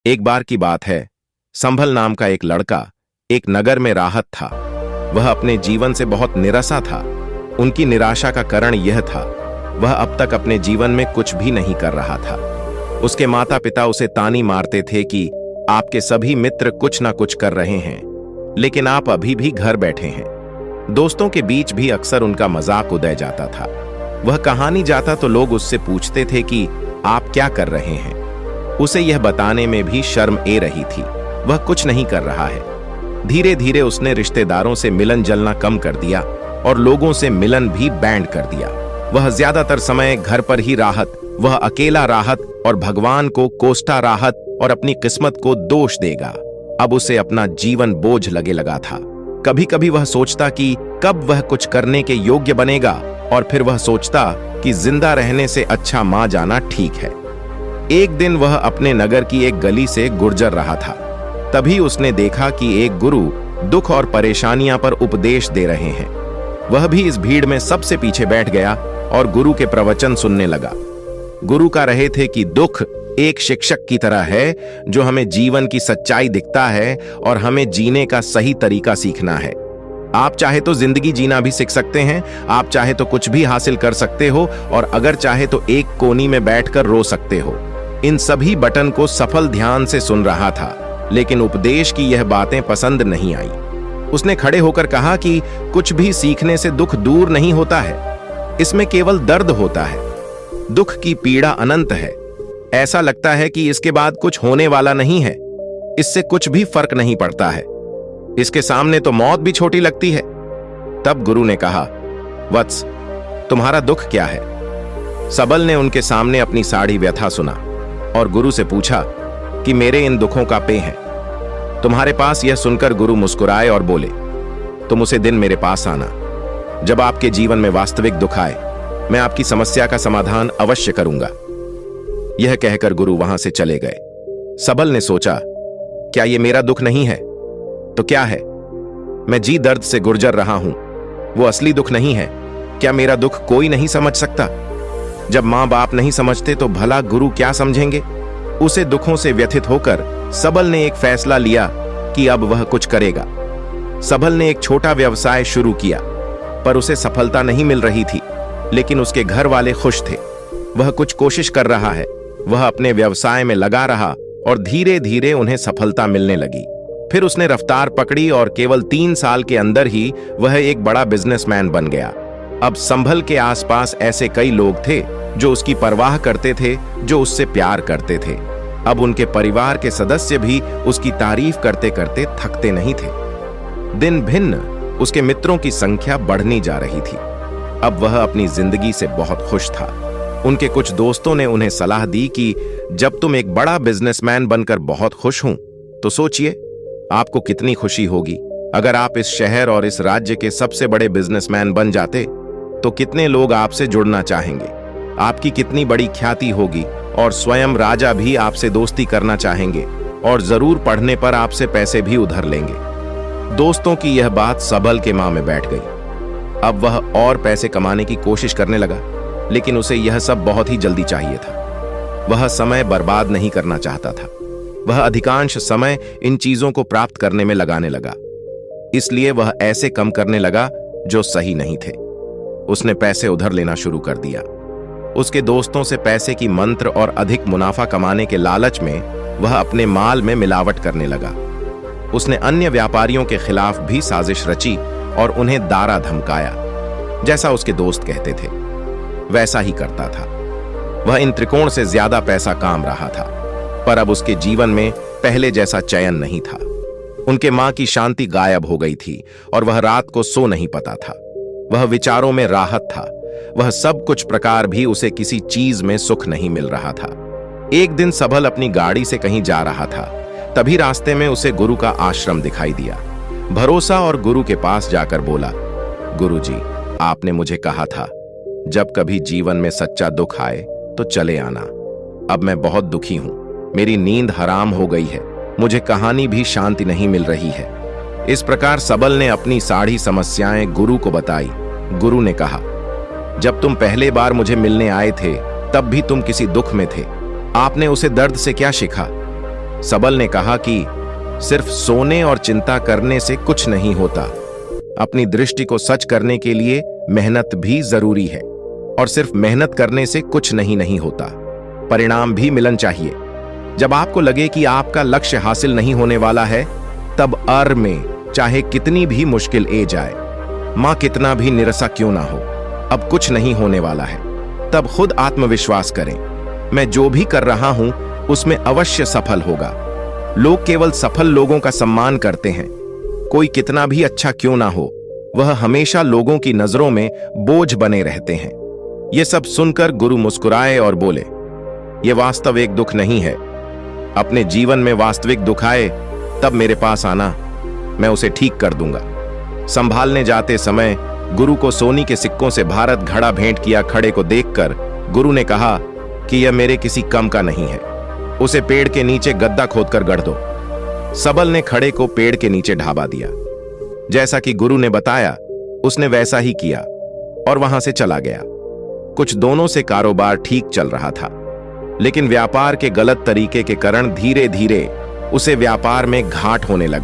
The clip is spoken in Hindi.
एक बार की बात है, संभल नाम का एक लड़का एक नगर में राहत था। वह अपने जीवन से बहुत निराशा था। उनकी निराशा का कारण यह था, वह अब तक अपने जीवन में कुछ भी नहीं कर रहा था। उसके माता पिता उसे तानी मारते थे कि आपके सभी मित्र कुछ ना कुछ कर रहे हैं, लेकिन आप अभी भी घर बैठे हैं। दोस्तों के बीच भी अक्सर उनका मजाक उड़ाया जाता था। वह कहानी जाता तो लोग उससे पूछते थे कि आप क्या कर रहे हैं। उसे यह बताने में भी शर्म आ रही थी, वह कुछ नहीं कर रहा है। धीरे धीरे उसने रिश्तेदारों से मिलन जलना कम कर दिया और लोगों से मिलन भी बैंड कर दिया। वह ज्यादातर समय घर पर ही राहत, वह अकेला राहत और भगवान को कोसता राहत और अपनी किस्मत को दोष देगा। अब उसे अपना जीवन बोझ लगे लगा था। कभी कभी वह सोचता कि कब वह कुछ करने के योग्य बनेगा, और फिर वह सोचता कि जिंदा रहने से अच्छा मां जाना ठीक है। एक दिन वह अपने नगर की एक गली से गुजर रहा था। तभी उसने देखा कि एक गुरु दुख और परेशानियां पर उपदेश दे रहे हैं। वह भी इस भीड़ में सबसे पीछे बैठ गया और गुरु के प्रवचन सुनने लगा। गुरु कह रहे थे कि दुख एक शिक्षक की तरह है जो हमें जीवन की सच्चाई दिखता है और हमें जीने का सही तरीका सीखना है। आप चाहे तो जिंदगी जीना भी सीख सकते हैं, आप चाहे तो कुछ भी हासिल कर सकते हो, और अगर चाहे तो एक कोनी में बैठकर रो सकते हो। इन सभी बटन को सफल ध्यान से सुन रहा था, लेकिन उपदेश की यह बातें पसंद नहीं आई। उसने खड़े होकर कहा कि कुछ भी सीखने से दुख दूर नहीं होता है, इसमें केवल दर्द होता है। दुख की पीड़ा अनंत है। ऐसा लगता है कि इसके बाद कुछ होने वाला नहीं है, इससे कुछ भी फर्क नहीं पड़ता है, इसके सामने तो मौत भी छोटी लगती है। तब गुरु ने कहा, वत्स, तुम्हारा दुख क्या है? सबल ने उनके सामने अपनी साड़ी व्यथा सुना और गुरु से पूछा कि मेरे इन दुखों का पे है। तुम्हारे पास यह सुनकर गुरु मुस्कुराए और बोले, तुम उसे दिन मेरे पास आना जब आपके जीवन में वास्तविक दुख आए, मैं आपकी समस्या का समाधान अवश्य करूंगा। यह कहकर गुरु वहां से चले गए। सबल ने सोचा, क्या यह मेरा दुख नहीं है तो क्या है? मैं जी दर्द से गुजर रहा हूं, वो असली दुख नहीं है। क्या मेरा दुख कोई नहीं समझ सकता? जब मां बाप नहीं समझते तो भला गुरु क्या समझेंगे? उसे दुखों से व्यथित होकर सबल ने एक फैसला लिया कि अब वह कुछ करेगा। सबल ने एक छोटा व्यवसाय शुरू किया, पर उसे सफलता नहीं मिल रही थी, लेकिन उसके घर वाले खुश थे। वह कुछ कोशिश कर रहा है, वह अपने व्यवसाय में लगा रहा और धीरे धीरे उन्हें सफलता मिलने लगी। फिर उसने रफ्तार पकड़ी और केवल 3 साल के अंदर ही वह एक बड़ा बिजनेसमैन बन गया। अब संभल के आसपास ऐसे कई लोग थे जो उसकी परवाह करते थे, जो उससे प्यार करते थे। अब उनके परिवार के सदस्य भी उसकी तारीफ करते करते थकते नहीं थे। दिन भिन्न उसके मित्रों की संख्या बढ़नी जा रही थी। अब वह अपनी जिंदगी से बहुत खुश था। उनके कुछ दोस्तों ने उन्हें सलाह दी कि जब तुम एक बड़ा बिजनेसमैन बनकर बहुत खुश हो, तो सोचिए आपको कितनी खुशी होगी अगर आप इस शहर और इस राज्य के सबसे बड़े बिजनेसमैन बन जाते, तो कितने लोग आपसे जुड़ना चाहेंगे, आपकी कितनी बड़ी ख्याति होगी, और स्वयं राजा भी आपसे दोस्ती करना चाहेंगे और जरूर पढ़ने पर आपसे पैसे भी उधार लेंगे। दोस्तों की यह बात सबल के मां में बैठ गई। अब वह और पैसे कमाने की कोशिश करने लगा, लेकिन उसे यह सब बहुत ही जल्दी चाहिए था। वह समय बर्बाद नहीं करना चाहता था। वह अधिकांश समय इन चीजों को प्राप्त करने में लगाने लगा, इसलिए वह ऐसे कम करने लगा जो सही नहीं थे। उसने पैसे उधार लेना शुरू कर दिया। उसके दोस्तों से पैसे की मंत्र और अधिक मुनाफा कमाने के लालच में वह अपने माल में मिलावट करने लगा। उसने अन्य व्यापारियों के खिलाफ भी साजिश रची और उन्हें दारा धमकाया। जैसा उसके दोस्त कहते थे वैसा ही करता था। वह इन त्रिकोण से ज्यादा पैसा काम रहा था, पर अब उसके जीवन में पहले जैसा चयन नहीं था। उनके मां की शांति गायब हो गई थी और वह रात को सो नहीं पाता था। वह विचारों में राहत था। वह सब कुछ प्रकार भी उसे किसी चीज में सुख नहीं मिल रहा था। एक दिन सबल अपनी गाड़ी से कहीं जा रहा था। तभी रास्ते में उसे गुरु का आश्रम दिखाई दिया। भरोसा और गुरु के पास जाकर बोला, गुरुजी, आपने मुझे कहा था जब कभी जीवन में सच्चा दुख आए तो चले आना। अब मैं बहुत दुखी हूं, मेरी नींद हराम हो गई है, मुझे कहानी भी शांति नहीं मिल रही है। इस प्रकार सबल ने अपनी सारी समस्याएं गुरु को बताई। गुरु ने कहा, जब तुम पहले बार मुझे मिलने आए थे तब भी तुम किसी दुख में थे। आपने उसे दर्द से क्या सीखा? सबल ने कहा कि सिर्फ सोने और चिंता करने से कुछ नहीं होता। अपनी दृष्टि को सच करने के लिए मेहनत भी जरूरी है, और सिर्फ मेहनत करने से कुछ नहीं होता, परिणाम भी मिलन चाहिए। जब आपको लगे कि आपका लक्ष्य हासिल नहीं होने वाला है, तब अर में चाहे कितनी भी मुश्किल ए जाए, मां कितना भी निरसा क्यों ना हो, अब कुछ नहीं होने वाला है, तब खुद आत्मविश्वास करें, मैं जो भी कर रहा हूं उसमें अवश्य सफल होगा। लोग केवल सफल लोगों का सम्मान करते हैं, कोई कितना भी अच्छा क्यों ना हो, वह हमेशा लोगों की नजरों में बोझ बने रहते हैं। यह सब सुनकर गुरु मुस्कुराए और बोले, यह वास्तव एक दुख नहीं है। अपने जीवन में वास्तविक दुख आए तब मेरे पास आना, मैं उसे ठीक कर दूंगा। संभालने जाते समय गुरु को सोनी के सिक्कों से भारत घड़ा भेंट किया खड़े को देखकर गुरु ने कहा कि यह मेरे किसी कम का नहीं है, उसे पेड़ के नीचे गड्ढा खोदकर गढ़ दो। सबल ने खड़े को पेड़ के नीचे ढाबा दिया। जैसा कि गुरु ने बताया उसने वैसा ही किया और वहां से चला गया। कुछ दोनों से कारोबार ठीक चल रहा था, लेकिन व्यापार के गलत तरीके के कारण धीरे धीरे उसे व्यापार में घाट होने लगा।